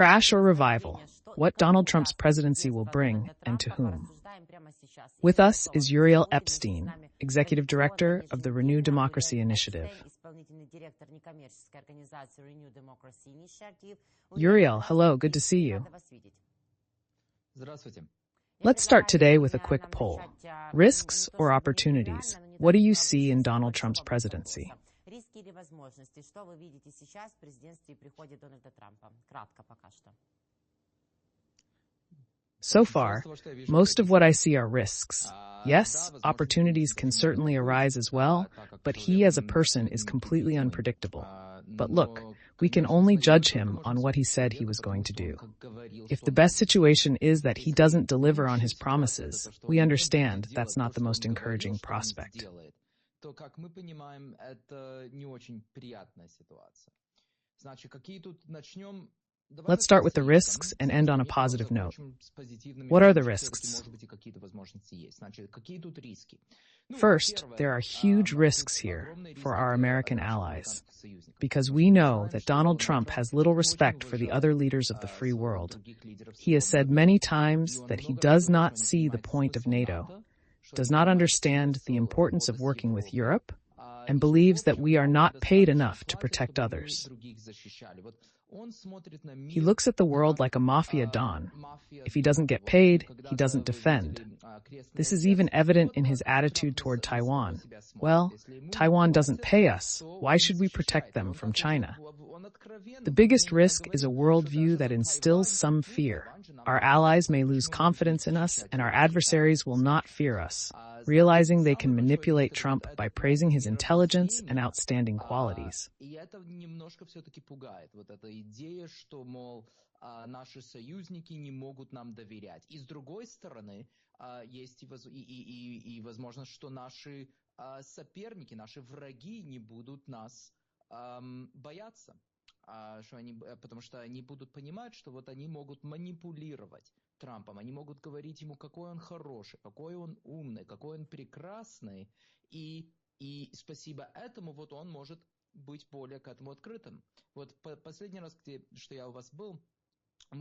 Crash or revival? What Donald Trump's presidency will bring and to whom? With us is Uriel Epstein, Executive Director of the Renew Democracy Initiative. Uriel, hello, good to see you. Let's start today with a quick poll. Risks or opportunities? What do you see in Donald Trump's presidency? So far, most of what I see are risks. Yes, opportunities can certainly arise as well, but he as a person is completely unpredictable. But look, we can only judge him on what he said he was going to do. If the best situation is that he doesn't deliver on his promises, we understand that's not the most encouraging prospect. Let's start with the risks and end on a positive note. What are the risks? First, there are huge risks here for our American allies, because we know that Donald Trump has little respect for the other leaders of the free world. He has said many times that he does not see the point of NATO, does not understand the importance of working with Europe, and believes that we are not paid enough to protect others. He looks at the world like a mafia don. If he doesn't get paid, he doesn't defend. This is even evident in his attitude toward Taiwan. Well, Taiwan doesn't pay us. Why should we protect them from China? The biggest risk is a worldview that instills some fear. Our allies may lose confidence in us, and our adversaries will not fear us, realizing they can manipulate Trump by praising his intelligence and outstanding qualities. Наши союзники не могут нам доверять. И с другой стороны, есть и возможность, что наши соперники, наши враги не будут нас бояться. Потому что они будут понимать, что вот они могут манипулировать Трампом, они могут говорить ему, какой он хороший, какой он умный, какой он прекрасный, и спасибо этому вот он может быть более к этому открытым. Вот последний раз, что я у вас был.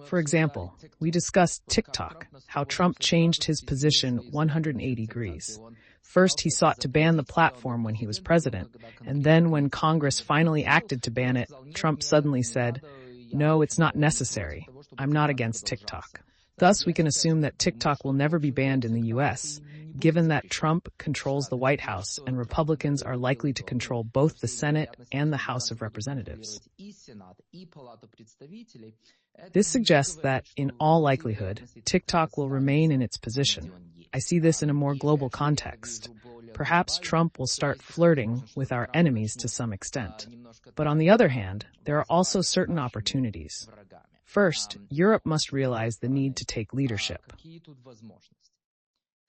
For example, we discussed TikTok, how Trump changed his position 180 degrees. First, he sought to ban the platform when he was president, and then when Congress finally acted to ban it, Trump suddenly said, "No, it's not necessary. I'm not against TikTok." Thus, we can assume that TikTok will never be banned in the U.S., given that Trump controls the White House and Republicans are likely to control both the Senate and the House of Representatives. This suggests that, in all likelihood, TikTok will remain in its position. I see this in a more global context. Perhaps Trump will start flirting with our enemies to some extent. But on the other hand, there are also certain opportunities. First, Europe must realize the need to take leadership.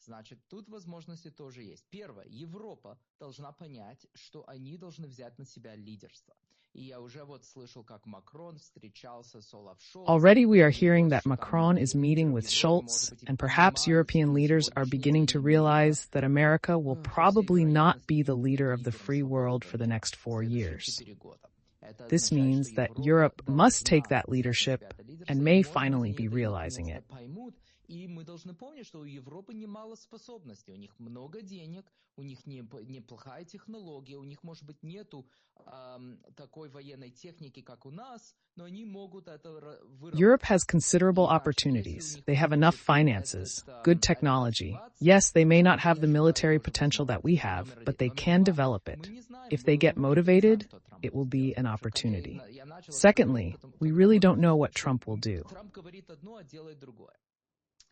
Значит, тут возможности тоже есть. Первое, Европа должна понять, что они должны взять на себя лидерство. И я уже вот слышал, как Макрон встречался с Олаф Шольцем. Already we are hearing that Macron is meeting with Scholz, and perhaps European leaders are beginning to realize that America will probably not be the leader of the free world for the next 4 years. This means that Europe must take that leadership and may finally be realizing it. И мы должны помнить, что у Европы немало способностей, у них много денег, у них неплохая технология, у них, может быть, нету такой военной техники, как у нас, но они могут это выработать. Europe has considerable opportunities. They have enough finances, good technology. Yes, they may not have the military potential that we have, but they can develop it. If they get motivated, it will be an opportunity. Secondly, we really don't know what Trump will do.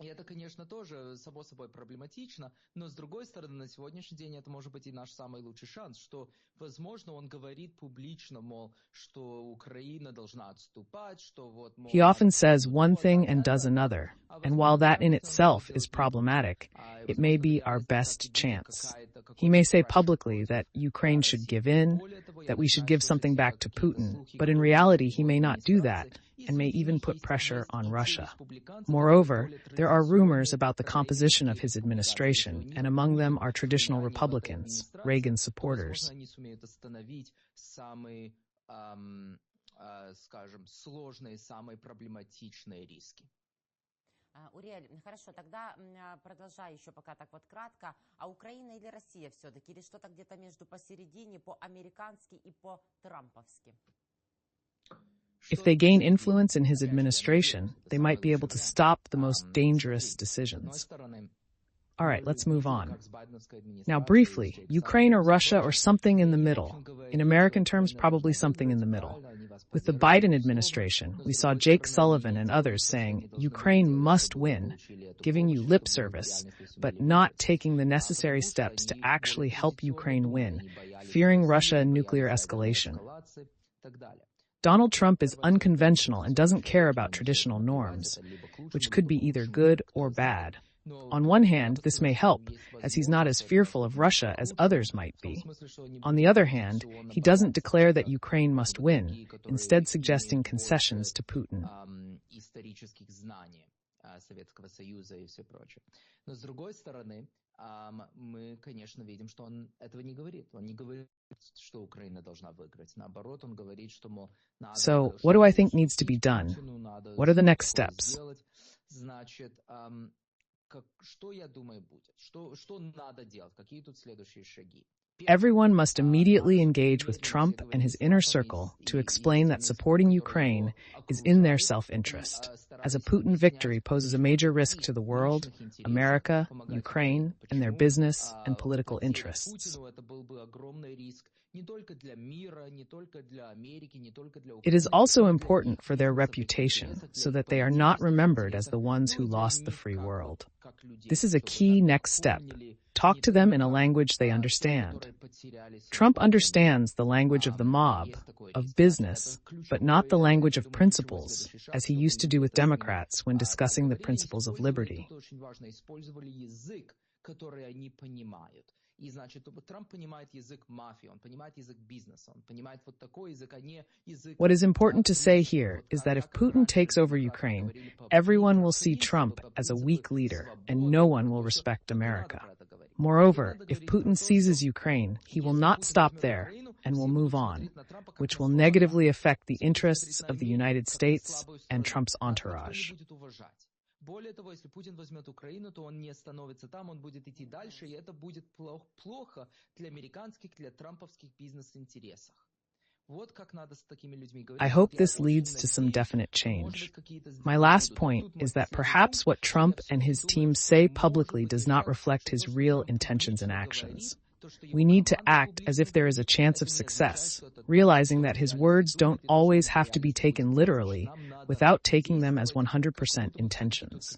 И это, конечно, тоже, само собой, проблематично, но, с другой стороны, на сегодняшний день это может быть и наш самый лучший шанс, что, возможно, он говорит публично, мол, что Украина должна отступать, что вот... Мол, He often says one thing and does another, and while that in itself is problematic, it may be our best chance. He may say publicly that Ukraine should give in, that we should give something back to Putin, but in reality he may not do that, and may even put pressure on Russia. Moreover, there are rumors about the composition of his administration, and among them are traditional Republicans, Reagan supporters. скажем, сложные, самые проблематичные риски. Уриэль, хорошо, тогда продолжай еще пока так вот кратко. А Украина или Россия все-таки? Или что-то где-то между посередине, по-американски и по-трамповски? If they gain influence in his administration, they might be able to stop the most dangerous decisions. All right, let's move on. Now, briefly, Ukraine or Russia or something in the middle. In American terms, probably something in the middle. With the Biden administration, we saw Jake Sullivan and others saying, Ukraine must win, giving you lip service, but not taking the necessary steps to actually help Ukraine win, fearing Russia and nuclear escalation. Donald Trump is unconventional and doesn't care about traditional norms, which could be either good or bad. On one hand, this may help, as he's not as fearful of Russia as others might be. On the other hand, he doesn't declare that Ukraine must win, instead suggesting concessions to Putin. Мы, конечно, видим, что он этого не говорит. Он не говорит, что Украина должна выиграть. Наоборот, он говорит, что, мол, So, what do I think needs to be done? What are the next steps? Значит, что я думаю будет? Что надо делать? Какие тут следующие шаги? Everyone must immediately engage with Trump and his inner circle to explain that supporting Ukraine is in their self-interest, as a Putin victory poses a major risk to the world, America, Ukraine, and their business and political interests. It is also important for their reputation, so that they are not remembered as the ones who lost the free world. This is a key next step. Talk to them in a language they understand. Trump understands the language of the mob, of business, but not the language of principles, as he used to do with Democrats when discussing the principles of liberty. И, значит, Трамп понимает язык мафии, он понимает язык бизнеса, он понимает вот такой язык, а не язык... What is important to say here is that if Putin takes over Ukraine, everyone will see Trump as a weak leader, and no one will respect America. Moreover, if Putin seizes Ukraine, he will not stop there and will move on, which will negatively affect the interests of the United States and Trump's entourage. Более того, если Путин возьмет Украину, то он не остановится там, он будет идти дальше, и это будет плохо для американских, для трамповских бизнес-интересов. Вот как надо с такими людьми говорить. I hope this leads to some definite change. My last point is that perhaps what Trump and his team say publicly does not reflect his real intentions and actions. We need to act as if there is a chance of success, realizing that his words don't always have to be taken literally, without taking them as 100% intentions.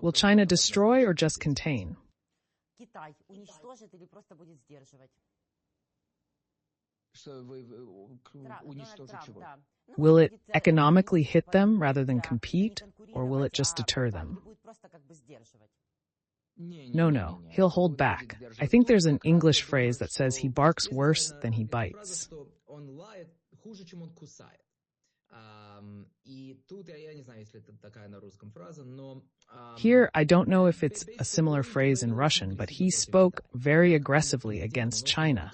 Will China destroy or just contain? Китай уничтожит или просто будет сдерживать? Will it economically hit them rather than compete, or will it just deter them? No, he'll hold back. I think there's an English phrase that says he barks worse than he bites. Here, I don't know if it's a similar phrase in Russian, but he spoke very aggressively against China.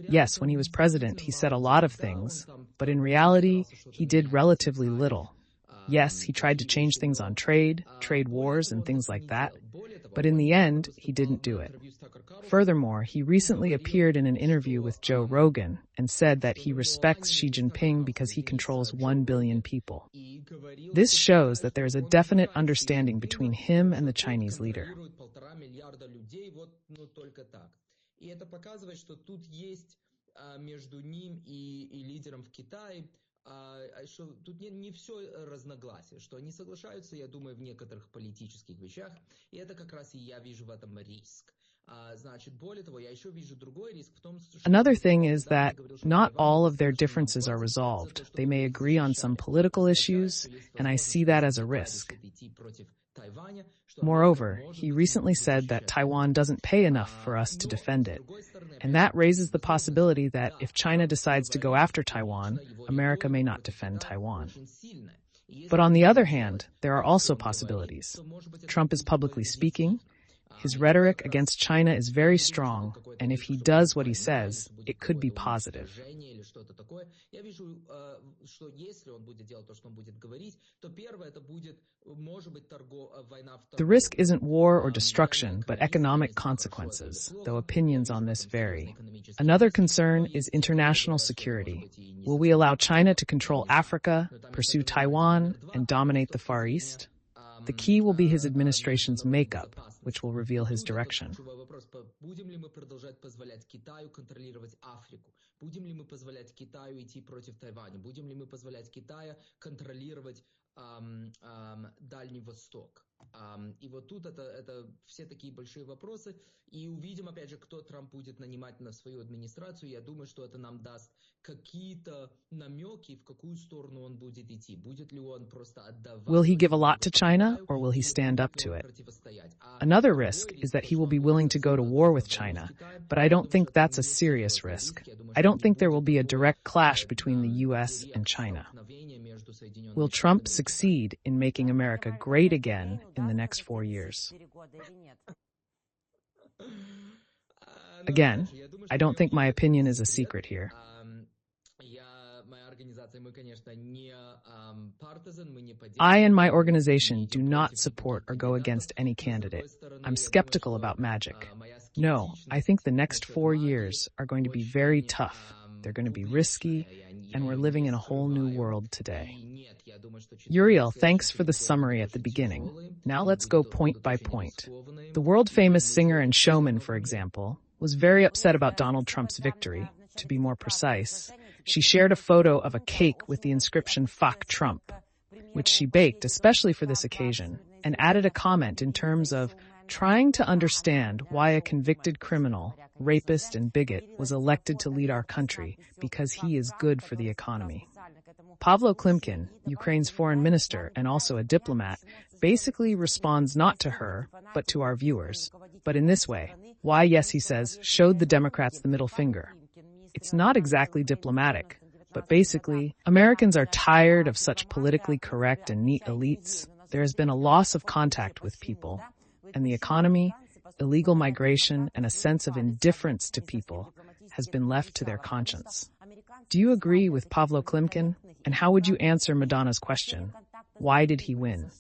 Yes, when he was president, he said a lot of things, but in reality, he did relatively little. Yes, he tried to change things on trade wars, and things like that, but in the end, he didn't do it. Furthermore, he recently appeared in an interview with Joe Rogan and said that he respects Xi Jinping because he controls 1 billion people. This shows that there is a definite understanding between him and the Chinese leader. И это показывает, что тут есть между ним и лидером в Китае, что тут не все разногласия, что они соглашаются, я думаю, в некоторых политических вещах, и это как раз и я вижу в этом риск. Значит, более того, я еще вижу другой риск в том, что... Another thing is that not all of their differences are resolved. They may agree on some political issues, and I see that as a risk. Moreover, he recently said that Taiwan doesn't pay enough for us to defend it. And that raises the possibility that if China decides to go after Taiwan, America may not defend Taiwan. But on the other hand, there are also possibilities. Trump is publicly speaking. His rhetoric against China is very strong, and if he does what he says, it could be positive. The risk isn't war or destruction, but economic consequences, though opinions on this vary. Another concern is international security. Will we allow China to control Africa, pursue Taiwan, and dominate the Far East? The key will be his administration's makeup, which will reveal his direction. Будем ли мы продолжать позволять Китаю контролировать Африку? Будем ли мы позволять Китаю идти против Тайваня? Будем ли мы позволять Китаю контролировать Дальний Восток? И вот тут это все такие большие вопросы. И увидим, опять же, кто Трамп будет нанимать на свою администрацию. Я думаю, что это нам даст какие-то намеки, в какую сторону он будет идти. Будет ли он просто отдавать... Will he give a lot to China, or will he stand up to it? Another risk is that he will be willing to go to war with China, but I don't think that's a serious risk. I don't think there will be a direct clash between the U.S. and China. Will Trump succeed in making America great again in the next 4 years? Again, I don't think my opinion is a secret here. I and my organization do not support or go against any candidate. I'm skeptical about magic. No, I think the next 4 years are going to be very tough. They're going to be risky, and we're living in a whole new world today. Uriel, thanks for the summary at the beginning. Now let's go point by point. The world-famous singer and showman, for example, was very upset about Donald Trump's victory. To be more precise, she shared a photo of a cake with the inscription "Fuck Trump," which she baked especially for this occasion, and added a comment in terms of trying to understand why a convicted criminal, rapist, and bigot was elected to lead our country because he is good for the economy. Pavlo Klimkin, Ukraine's foreign minister and also a diplomat, basically responds not to her, but to our viewers. But in this way, why, yes, he says, showed the Democrats the middle finger. It's not exactly diplomatic, but basically, Americans are tired of such politically correct and neat elites. There has been a loss of contact with people, and the economy, illegal migration, and a sense of indifference to people has been left to their conscience. Do you agree with Pavlo Klimkin? And how would you answer Madonna's question? Why did he win?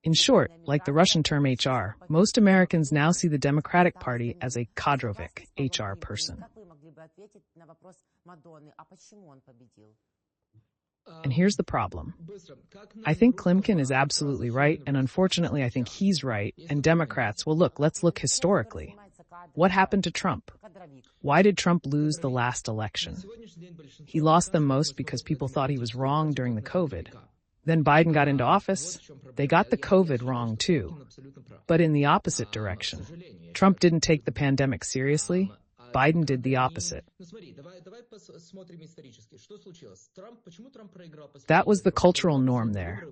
In short, like the Russian term HR, most Americans now see the Democratic Party as a kadrovic, HR person. And here's the problem. I think Klimkin is absolutely right, and unfortunately I think he's right, and Democrats, well look, let's look historically. What happened to Trump? Why did Trump lose the last election? He lost them most because people thought he was wrong during the COVID. Then Biden got into office. They got the COVID wrong too, but in the opposite direction. Trump didn't take the pandemic seriously. Biden did the opposite. That was the cultural norm there.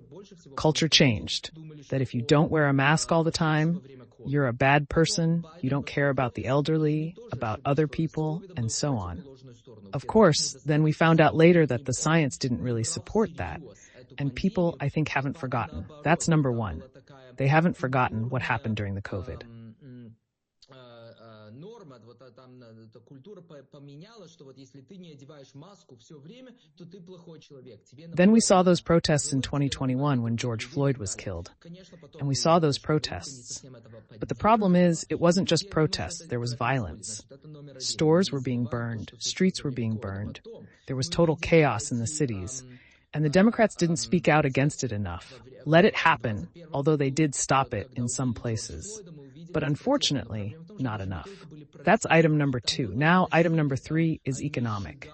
Culture changed. That if you don't wear a mask all the time, you're a bad person, you don't care about the elderly, about other people, and so on. Of course, then we found out later that the science didn't really support that. And people, I think, haven't forgotten. That's number one. They haven't forgotten what happened during the COVID. Then we saw those protests in 2021 when George Floyd was killed. And we saw those protests. But the problem is, it wasn't just protests, there was violence. Stores were being burned, streets were being burned. There was total chaos in the cities. And the Democrats didn't speak out against it enough. Let it happen, although they did stop it in some places. But unfortunately, not enough. That's item number 2. Now, item number 3 is economic.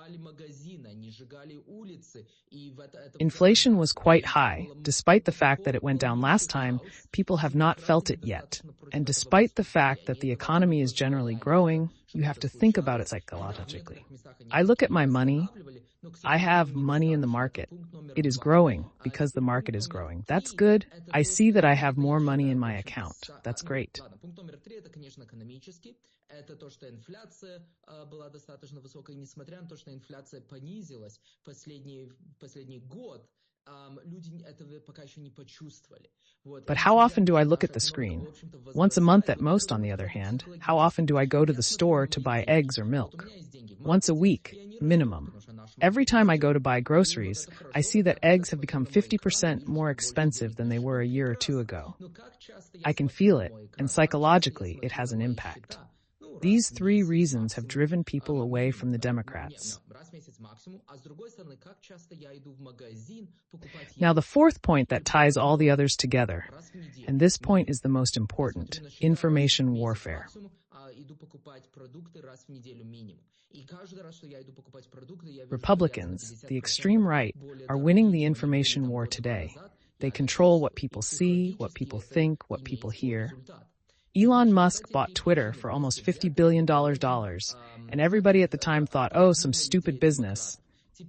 Inflation was quite high. Despite the fact that it went down last time, people have not felt it yet. And despite the fact that the economy is generally growing, You have to think about it psychologically. I look at my money. I have money in the market. It is growing because the market is growing. That's good. I see that I have more money in my account. That's great. Пункт номер 3 это, конечно, экономический. Это то, что инфляция была достаточно высокой, несмотря на то, что инфляция понизилась последний год. Люди этого пока еще не почувствовали. But how often do I look at the screen? Once a month at most, on the other hand. How often do I go to the store to buy eggs or milk? Once a week, minimum. Every time I go to buy groceries, I see that eggs have become 50% more expensive than they were a year or two ago. I can feel it, and psychologically, it has an impact. These three reasons have driven people away from the Democrats. Now, the fourth point that ties all the others together, and this point is the most important, information warfare. Republicans, the extreme right, are winning the information war today. They control what people see, what people think, what people hear. Elon Musk bought Twitter for almost $50 billion, and everybody at the time thought, oh, some stupid business.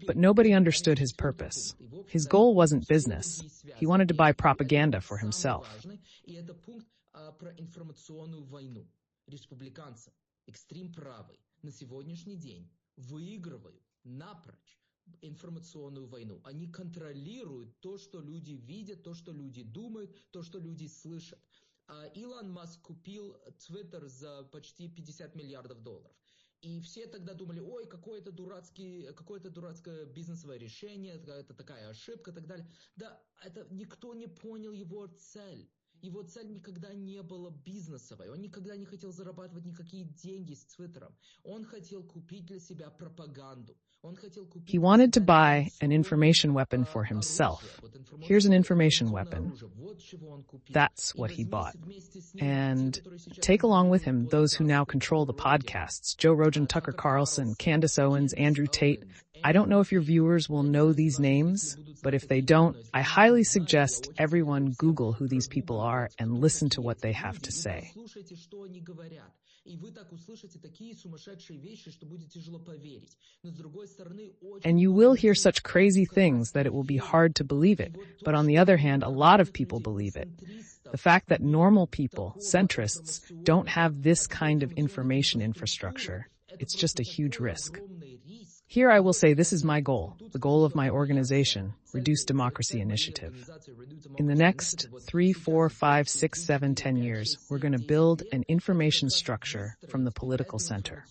But nobody understood his purpose. His goal wasn't business. He wanted to buy propaganda for himself. Информационную войну. Они контролируют то, что люди видят, то, что люди думают, то, что люди слышат. Илон Маск купил Twitter за почти $50 миллиардов. И все тогда думали, ой, какое-то дурацкое бизнесовое решение, это такая ошибка и так далее. Да, это никто не понял его цель. Его цель никогда не была бизнесовой. Он никогда не хотел зарабатывать никакие деньги с Твиттером. Он хотел купить для себя пропаганду. He wanted to buy an information weapon for himself. Here's an information weapon. That's what he bought. And take along with him those who now control the podcasts, Joe Rogan, Tucker Carlson, Candace Owens, Andrew Tate. I don't know if your viewers will know these names, but if they don't, I highly suggest everyone Google who these people are and listen to what they have to say. And you will hear such crazy things that it will be hard to believe it. But on the other hand, a lot of people believe it. The fact that normal people, centrists, don't have this kind of information infrastructure, it's just a huge risk. Here I will say this is my goal, the goal of my organization, Reduce Democracy Initiative. In the next 3, 4, 5, 6, 7, 10 years, we're going to build an information structure from the political center.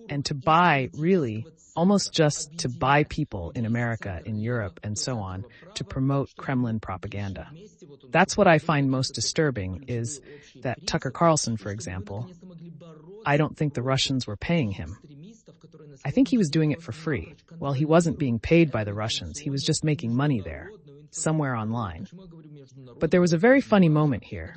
And to buy, really, almost just to buy people in America, in Europe, and so on, to promote Kremlin propaganda. That's what I find most disturbing, is that Tucker Carlson, for example, I don't think the Russians were paying him. I think he was doing it for free. Well, he wasn't being paid by the Russians. He was just making money there, somewhere online. But there was a very funny moment here.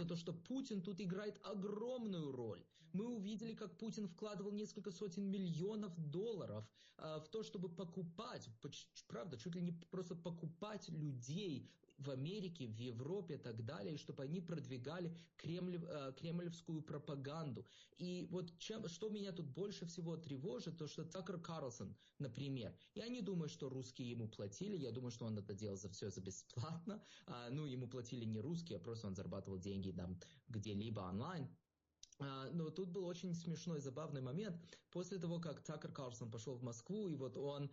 Мы увидели, как Путин вкладывал несколько сотен миллионов долларов в то, чтобы покупать, правда, чуть ли не просто покупать людей в Америке, в Европе и так далее, чтобы они продвигали кремлевскую пропаганду. И вот что меня тут больше всего тревожит, то что Такер Карлсон, например, я не думаю, что русские ему платили, я думаю, что он это делал за бесплатно. Ему платили не русские, а просто он зарабатывал деньги там где-либо онлайн. Но тут был очень смешной, забавный момент. После того, как Такер Карлсон пошел в Москву, и вот он...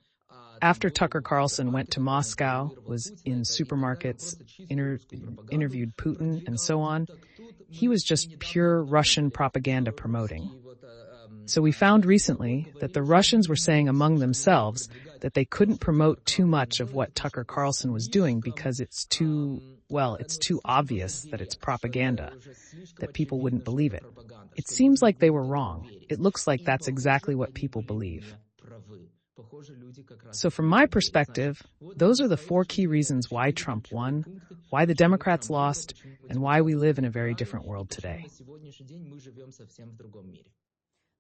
After Tucker Carlson went to Moscow, was in supermarkets, interviewed Putin, and so on, he was just pure Russian propaganda promoting. So we found recently that the Russians were saying among themselves that they couldn't promote too much of what Tucker Carlson was doing because it's too obvious that it's propaganda, that people wouldn't believe it. It seems like they were wrong. It looks like that's exactly what people believe. So from my perspective, those are the 4 key reasons why Trump won, why the Democrats lost, and why we live in a very different world today.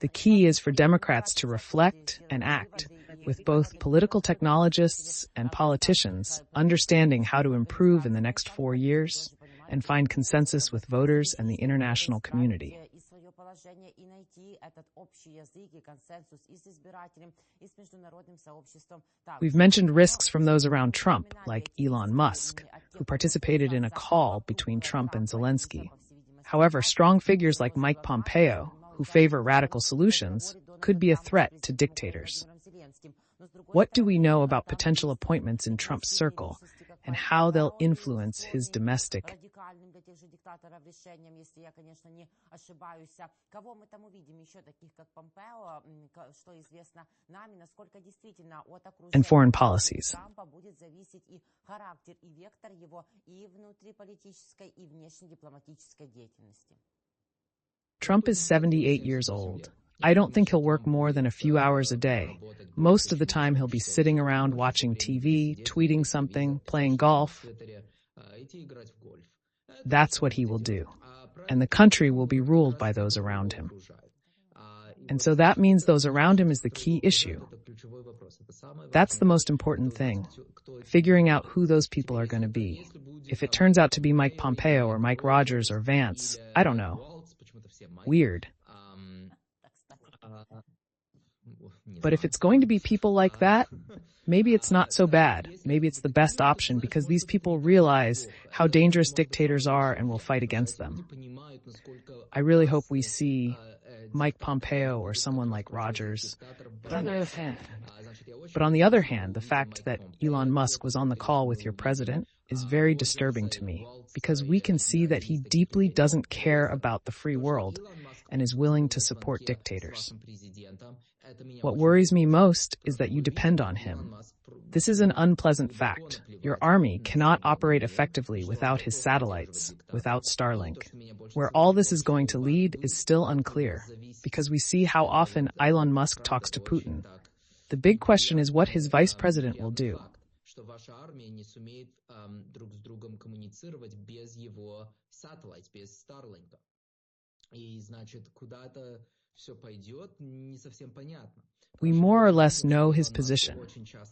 The key is for Democrats to reflect and act, with both political technologists and politicians understanding how to improve in the next 4 years and find consensus with voters and the international community. положение и найти этот общий язык и консенсус и с избирателем, и с международным сообществом. We've mentioned risks from those around Trump, like Elon Musk, who participated in a call between Trump and Zelensky. However, strong figures like Mike Pompeo, who favor radical solutions, could be a threat to dictators. What do we know about potential appointments in Trump's circle and how they'll influence his domestic? And foreign policies. Trump is 78 years old. I don't think he'll work more than a few hours a day. Most of the time he'll be sitting around watching TV, tweeting something, playing golf. That's what he will do. And the country will be ruled by those around him. And so that means those around him is the key issue. That's the most important thing. Figuring out who those people are going to be. If it turns out to be Mike Pompeo or Mike Rogers or Vance, I don't know. Weird. But if it's going to be people like that, maybe it's not so bad. Maybe it's the best option because these people realize how dangerous dictators are and will fight against them. I really hope we see Mike Pompeo or someone like Rogers. But on the other hand, the fact that Elon Musk was on the call with your president is very disturbing to me because we can see that he deeply doesn't care about the free world and is willing to support dictators. What worries me most is that you depend on him. This is an unpleasant fact. Your army cannot operate effectively without his satellites, without Starlink. Where all this is going to lead is still unclear, because we see how often Elon Musk talks to Putin. The big question is what his vice president will do. We more or less know his position.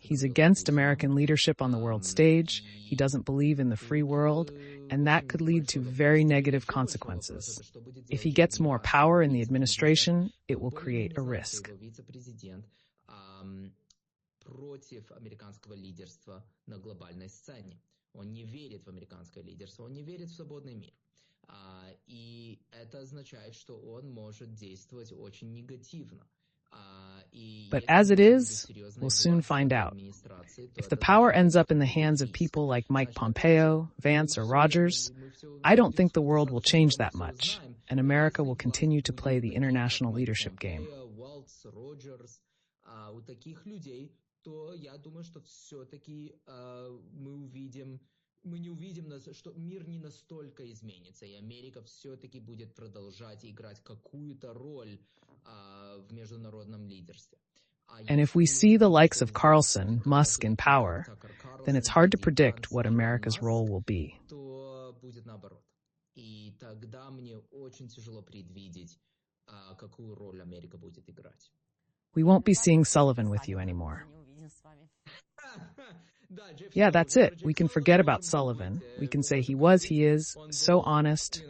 He's against American leadership on the world stage, he doesn't believe in the free world, and that could lead to very negative consequences. If he gets more power in the administration, it will create a risk. И это означает, что он может действовать очень негативно. But as it is, we'll soon find out. If the power ends up in the hands of people like Mike Pompeo, Vance, or Rogers, I don't think the world will change that much, and America will continue to play the international leadership game. Мы не увидим, что мир не настолько изменится, и Америка все-таки будет продолжать играть какую-то роль в международном лидерстве. And if we see the likes of Carlson, Musk in power, then it's hard to predict what America's role will be. То будет наоборот. И тогда мне очень тяжело предвидеть, какую роль Америка будет играть. We won't be seeing Sullivan with you anymore. Yeah, that's it. We can forget about Sullivan. We can say he was, he is, so honest.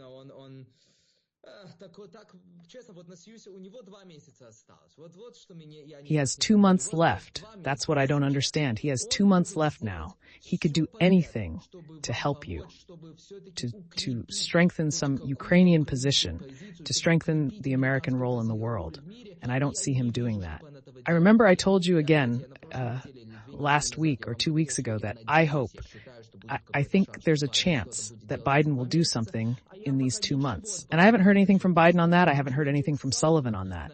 He has 2 months left. That's what I don't understand. He has 2 months left now. He could do anything to help you, to strengthen some Ukrainian position, to strengthen the American role in the world. And I don't see him doing that. I remember I told you again last week or 2 weeks ago that I think there's a chance that Biden will do something in these 2 months. And I haven't heard anything from Biden on that. I haven't heard anything from Sullivan on that.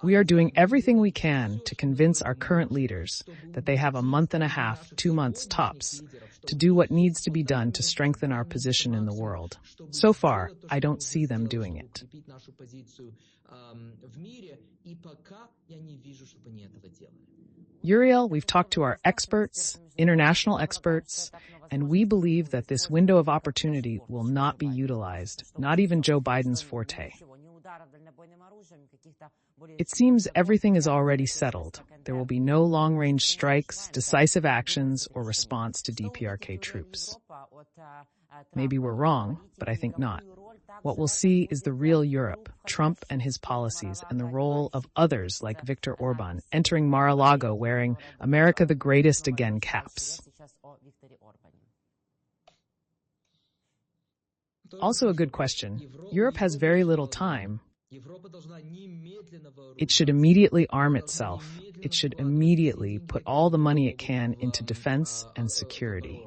We are doing everything we can to convince our current leaders that they have a month and a half, 2 months tops, to do what needs to be done to strengthen our position in the world. So far, I don't see them doing it. Uriel, we've talked to our experts, international experts, and we believe that this window of opportunity will not be utilized, not even Joe Biden's forte. It seems everything is already settled. There will be no long-range strikes, decisive actions, or response to DPRK troops. Maybe we're wrong, but I think not. What we'll see is the real Europe, Trump and his policies, and the role of others like Viktor Orban entering Mar-a-Lago wearing America the Greatest Again caps. Also a good question. Europe has very little time. It should immediately arm itself. It should immediately put all the money it can into defense and security.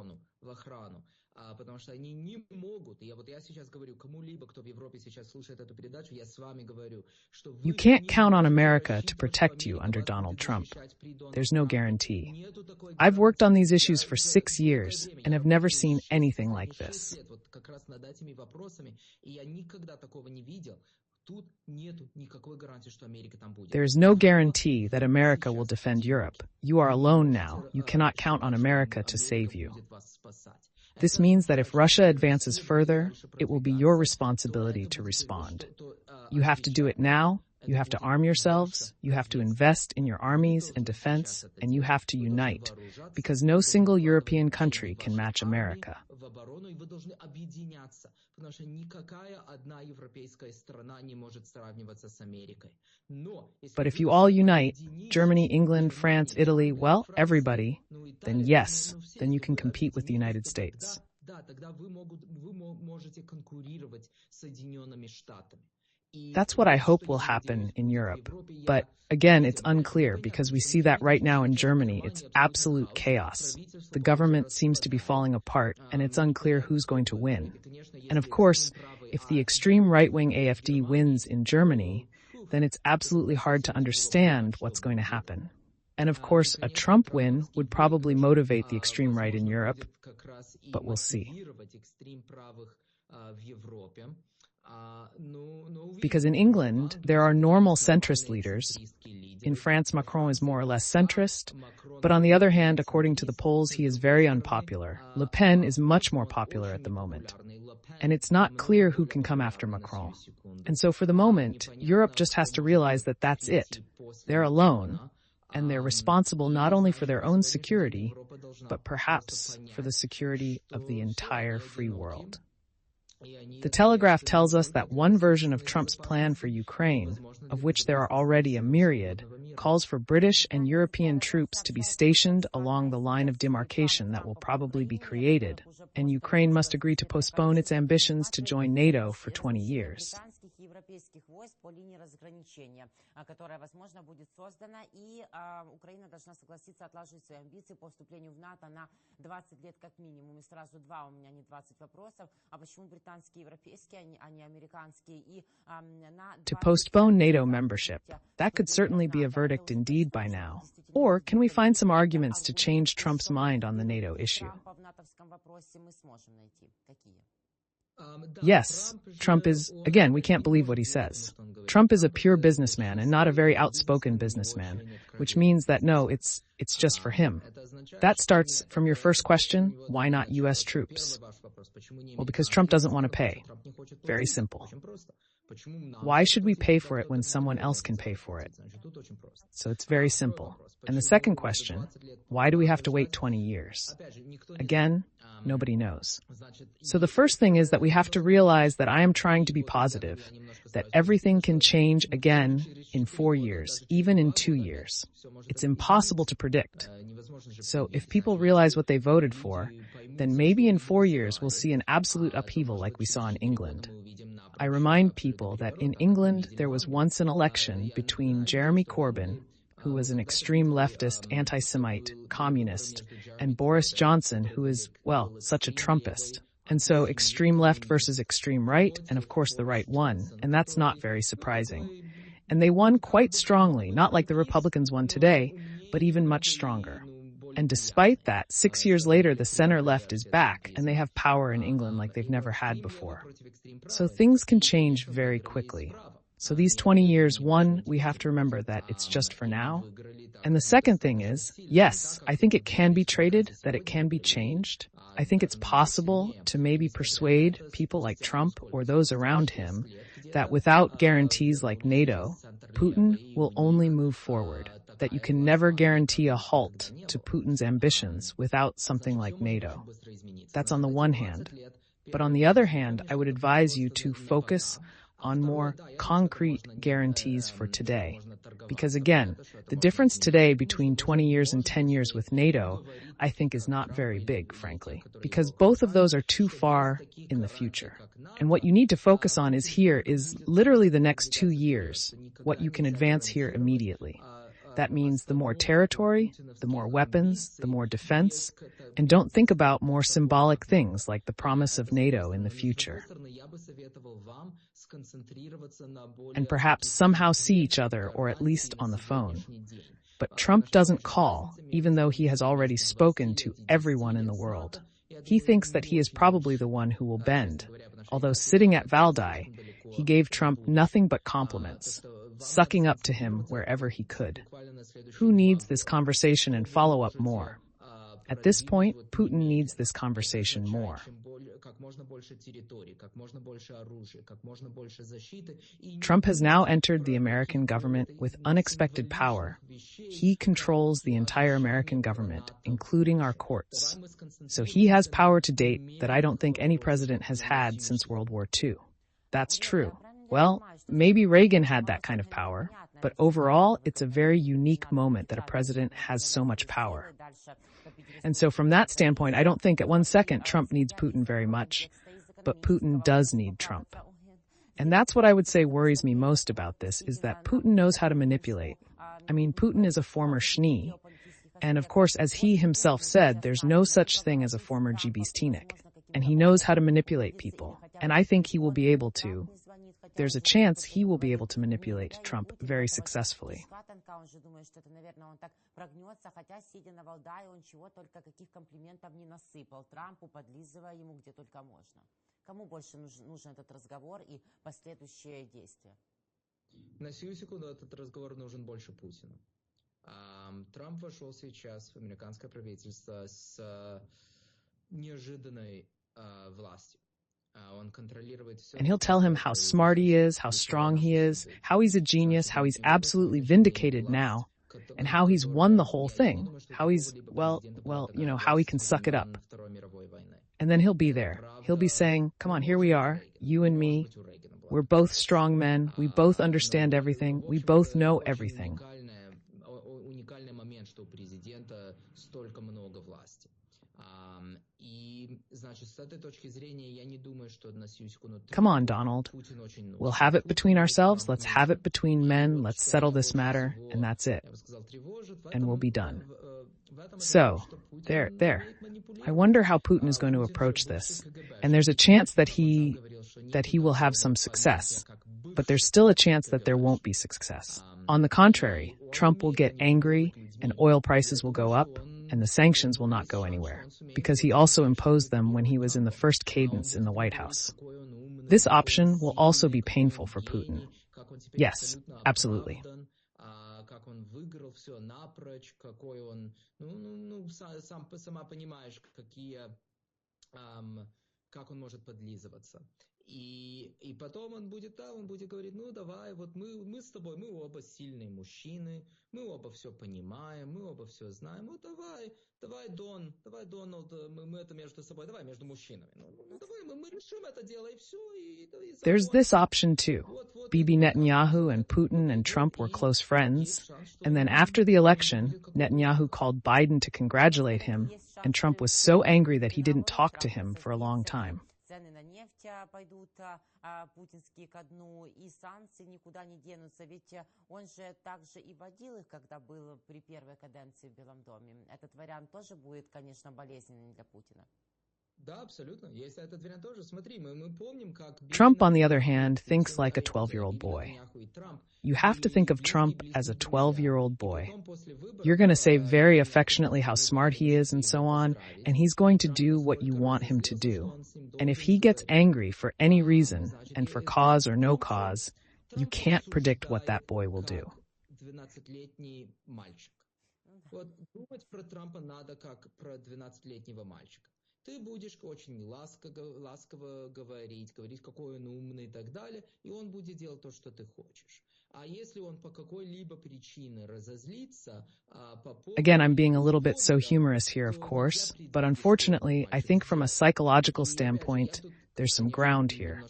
Потому что они не могут. Я сейчас говорю кому-либо, кто в Европе сейчас слушает эту передачу, я с вами говорю, что вы... You can't count on America to protect you under Donald Trump. There's no guarantee. I've worked on these issues for 6 years and have never seen anything like this. Как раз над этими вопросами, и я никогда такого не видел. Тут нету никакой гарантии, что Америка там будет. There is no guarantee that America will defend Europe. You are alone now. You cannot count on America to save you. This means that if Russia advances further, it will be your responsibility to respond. You have to do it now, you have to arm yourselves, you have to invest in your armies and defense, and you have to unite, because no single European country can match America. But if you all unite, Germany, England, France, Italy, well, everybody, then yes, then you can compete with the United States. That's what I hope will happen in Europe. But again, it's unclear because we see that right now in Germany, it's absolute chaos. The government seems to be falling apart, and it's unclear who's going to win. And of course, if the extreme right-wing AfD wins in Germany, then it's absolutely hard to understand what's going to happen. And of course, a Trump win would probably motivate the extreme right in Europe, but we'll see. Because in England, there are normal centrist leaders. In France, Macron is more or less centrist. But on the other hand, according to the polls, he is very unpopular. Le Pen is much more popular at the moment. And it's not clear who can come after Macron. And so for the moment, Europe just has to realize that that's it. They're alone. And they're responsible not only for their own security, but perhaps for the security of the entire free world. The Telegraph tells us that one version of Trump's plan for Ukraine, of which there are already a myriad, calls for British and European troops to be stationed along the line of demarcation that will probably be created, and Ukraine must agree to postpone its ambitions to join NATO for 20 years. Европейских войск по линии разграничения, которая, возможно, будет создана, и Украина должна согласиться отложить свои амбиции по вступлению в НАТО на 20 лет как минимум. И сразу два у меня, не 20 вопросов. А почему британские и европейские, а не американские? И to postpone NATO membership. That could certainly be a verdict indeed by now. Or can we find some arguments to change Trump's mind on the NATO issue? Yes, Trump is, again, we can't believe what he says. Trump is a pure businessman and not a very outspoken businessman, which means that no, it's just for him. That starts from your first question, why not U.S. troops? Well, because Trump doesn't want to pay. Very simple. Why should we pay for it when someone else can pay for it? So it's very simple. And the second question, why do we have to wait 20 years? Again, nobody knows. So the first thing is that we have to realize that I am trying to be positive, that everything can change again in 4 years, even in 2 years. It's impossible to predict. So if people realize what they voted for, then maybe in 4 years we'll see an absolute upheaval like we saw in England. I remind people that in England there was once an election between Jeremy Corbyn, who was an extreme leftist, anti-Semite, communist, and Boris Johnson, who is, well, such a Trumpist. And so extreme left versus extreme right, and of course the right won, and that's not very surprising. And they won quite strongly, not like the Republicans won today, but even much stronger. And despite that, 6 years later, the center-left is back, and they have power in England like they've never had before. So things can change very quickly. So these 20 years, one, we have to remember that it's just for now. And the second thing is, yes, I think it can be traded, that it can be changed. I think it's possible to maybe persuade people like Trump or those around him that without guarantees like NATO, Putin will only move forward, that you can never guarantee a halt to Putin's ambitions without something like NATO. That's on the one hand. But on the other hand, I would advise you to focus on more concrete guarantees for today. Because again, the difference today between 20 years and 10 years with NATO, I think is not very big, frankly, because both of those are too far in the future. And what you need to focus on is literally the next 2 years, what you can advance here immediately. That means the more territory, the more weapons, the more defense, and don't think about more symbolic things like the promise of NATO in the future. And perhaps somehow see each other, or at least on the phone. But Trump doesn't call, even though he has already spoken to everyone in the world. He thinks that he is probably the one who will bend, although sitting at Valdai, he gave Trump nothing but compliments, sucking up to him wherever he could. Who needs this conversation and follow up more? At this point, Putin needs this conversation more. Trump has now entered the American government with unexpected power. He controls the entire American government, including our courts. So he has power to date that I don't think any president has had since World War II. That's true. Well, maybe Reagan had that kind of power, but overall, it's a very unique moment that a president has so much power. And so from that standpoint, I don't think at one second Trump needs Putin very much, but Putin does need Trump. And that's what I would say worries me most about this, is that Putin knows how to manipulate. I mean, Putin is a former Schnee, and of course, as he himself said, there's no such thing as a former Gibistnik, and he knows how to manipulate people, and I think he will be able to. There's a chance he will be able to manipulate Trump very successfully. На сию секунду этот разговор нужен больше Путину. Трамп вошел сейчас в американское правительство с неожиданной властью. And he'll tell him how smart he is, how strong he is, how he's a genius, how he's absolutely vindicated now, and how he's won the whole thing, how he's, how he can suck it up. And then he'll be there. He'll be saying, come on, here we are, you and me. We're both strong men. We both understand everything. We both know everything. Come on, Donald. We'll have it between ourselves. Let's have it between men. Let's settle this matter, and that's it. And we'll be done. So, there. I wonder how Putin is going to approach this. And there's a chance that he will have some success. But there's still a chance that there won't be success. On the contrary, Trump will get angry, and oil prices will go up, and the sanctions will not go anywhere, because he also imposed them when he was in the first cadence in the White House. This option will also be painful for Putin. Yes, absolutely. И потом он будет говорить, давай, вот мы с тобой, мы оба сильные мужчины, мы оба все понимаем, мы оба все знаем, вот давай, Дональд, мы это между собой, давай между мужчинами, давай, мы решим это дело и все. There's this option too. Bibi Netanyahu and Putin and Trump were close friends, and then after the election, Netanyahu called Biden to congratulate him, and Trump was so angry that he didn't talk to him for a long time. Цены на нефть пойдут путинские ко дну, и санкции никуда не денутся. Ведь он же также и вводил их, когда был при первой каденции в Белом доме. Этот вариант тоже будет, конечно, болезненным для Путина. Да, абсолютно. Есть этот вариант тоже. Смотри, мы помним, как... Trump, on the other hand, thinks like a 12-year-old boy. You have to think of Trump as a 12-year-old boy. You're going to say very affectionately how smart he is and so on, and he's going to do what you want him to do. And if he gets angry for any reason, and for cause or no cause, you can't predict what that boy will do. 12-летний мальчик. Вот думать про Трампа надо как про 12-летнего мальчика. Ты будешь очень ласково говорить, какой он умный и так далее, и он будет делать то, что ты хочешь. Again, I'm being a little bit so humorous here, of course, but unfortunately, I think from a psychological standpoint, there's some ground here.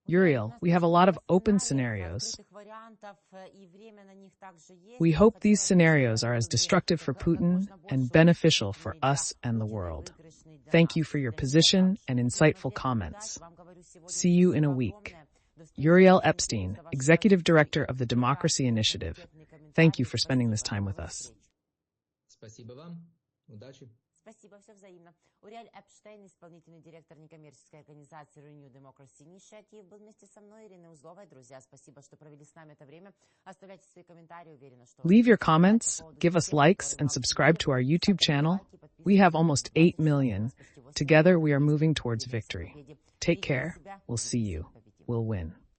Uriel, we have a lot of open scenarios. We hope these scenarios are as destructive for Putin and beneficial for us and the world. Thank you for your position and insightful comments. See you in a week. Uriel Epstein, Executive Director of the Democracy Initiative. Thank you for spending this time with us. Спасибо, все взаимно. Uriel Epstein, исполнительный директор некоммерческой организации Russian and Ukrainian, был вместе со мной, Ириной Узловой. Друзья, спасибо, что провели с нами это время. Оставляйте свои комментарии, уверена, что... Leave your comments, give us likes, and subscribe to our YouTube channel. We have almost 8 million. Together, we are moving towards victory. Take care. We'll see you. We'll win.